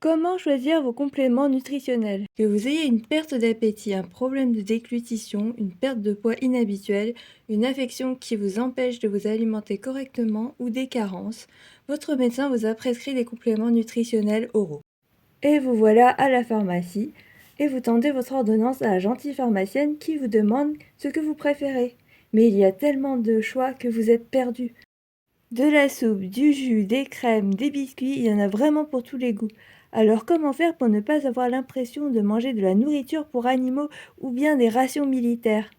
Comment choisir vos compléments nutritionnels? Que vous ayez une perte d'appétit, un problème de déglutition, une perte de poids inhabituelle, une affection qui vous empêche de vous alimenter correctement ou des carences, votre médecin vous a prescrit des compléments nutritionnels oraux. Et vous voilà à la pharmacie et vous tendez votre ordonnance à la gentille pharmacienne qui vous demande ce que vous préférez. Mais il y a tellement de choix que vous êtes perdu. De la soupe, du jus, des crèmes, des biscuits, il y en a vraiment pour tous les goûts. Alors comment faire pour ne pas avoir l'impression de manger de la nourriture pour animaux ou bien des rations militaires?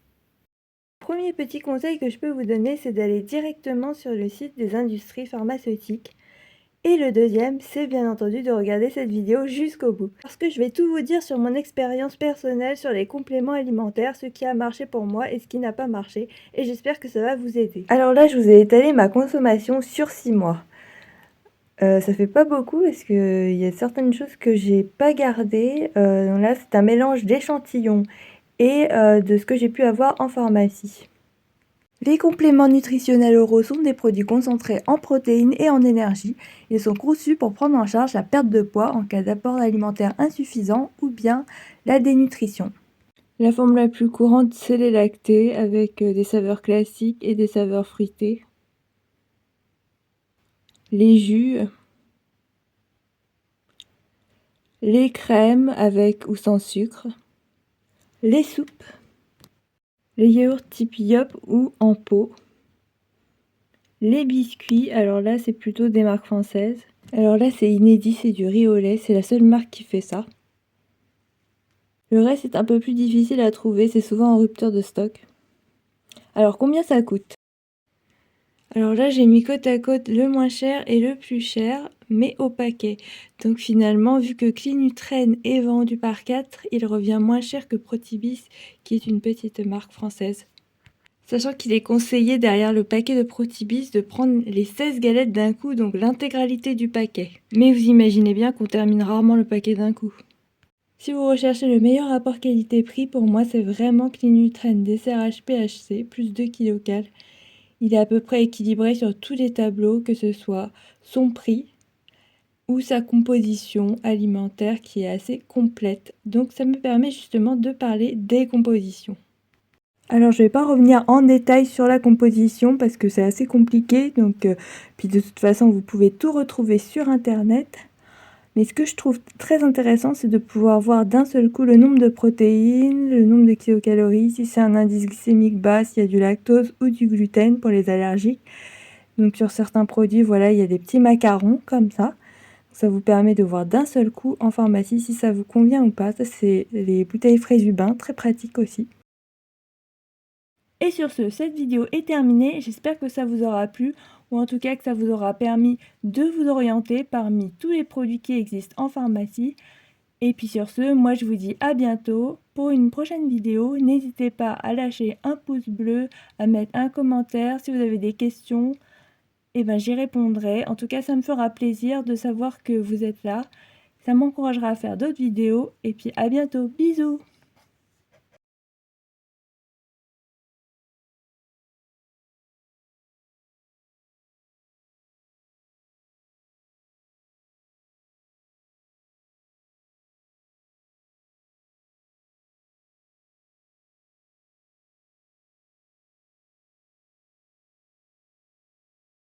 Premier petit conseil que je peux vous donner, c'est d'aller directement sur le site des industries pharmaceutiques. Et le deuxième, c'est bien entendu de regarder cette vidéo jusqu'au bout. Parce que je vais tout vous dire sur mon expérience personnelle sur les compléments alimentaires, ce qui a marché pour moi et ce qui n'a pas marché. Et j'espère que ça va vous aider. Alors là, je vous ai étalé ma consommation sur 6 mois. Ça fait pas beaucoup parce qu'il y a certaines choses que j'ai pas gardées. Donc là, c'est un mélange d'échantillons et de ce que j'ai pu avoir en pharmacie. Les compléments nutritionnels oraux sont des produits concentrés en protéines et en énergie. Ils sont conçus pour prendre en charge la perte de poids en cas d'apport alimentaire insuffisant ou bien la dénutrition. La forme la plus courante, c'est les lactés avec des saveurs classiques et des saveurs fruitées. Les jus, les crèmes avec ou sans sucre, les soupes, les yaourts type Yop ou en pot, les biscuits, alors là c'est plutôt des marques françaises. Alors là c'est inédit, c'est du riz au lait, c'est la seule marque qui fait ça. Le reste est un peu plus difficile à trouver, c'est souvent en rupture de stock. Alors combien ça coûte? Alors là j'ai mis côte à côte le moins cher et le plus cher, mais au paquet. Donc finalement, vu que Clinutrain est vendu par 4, il revient moins cher que Protibis, qui est une petite marque française. Sachant qu'il est conseillé derrière le paquet de Protibis de prendre les 16 galettes d'un coup, donc l'intégralité du paquet. Mais vous imaginez bien qu'on termine rarement le paquet d'un coup. Si vous recherchez le meilleur rapport qualité-prix, pour moi c'est vraiment Clinutrain DCRH-PHC plus 2 kcal. Il est à peu près équilibré sur tous les tableaux, que ce soit son prix ou sa composition alimentaire qui est assez complète. Donc ça me permet justement de parler des compositions. Alors je vais pas revenir en détail sur la composition parce que c'est assez compliqué, donc puis de toute façon vous pouvez tout retrouver sur internet. Mais ce que je trouve très intéressant, c'est de pouvoir voir d'un seul coup le nombre de protéines, le nombre de kilocalories, si c'est un indice glycémique bas, s'il y a du lactose ou du gluten pour les allergiques. Donc sur certains produits, voilà, il y a des petits macarons comme ça. Ça vous permet de voir d'un seul coup en pharmacie si ça vous convient ou pas. Ça, c'est les bouteilles Frais-Ubin, très pratique aussi. Et sur ce, cette vidéo est terminée. J'espère que ça vous aura plu, ou en tout cas que ça vous aura permis de vous orienter parmi tous les produits qui existent en pharmacie. Et puis sur ce, moi je vous dis à bientôt pour une prochaine vidéo. N'hésitez pas à lâcher un pouce bleu, à mettre un commentaire si vous avez des questions. Et ben j'y répondrai. En tout cas, ça me fera plaisir de savoir que vous êtes là. Ça m'encouragera à faire d'autres vidéos. Et puis à bientôt. Bisous!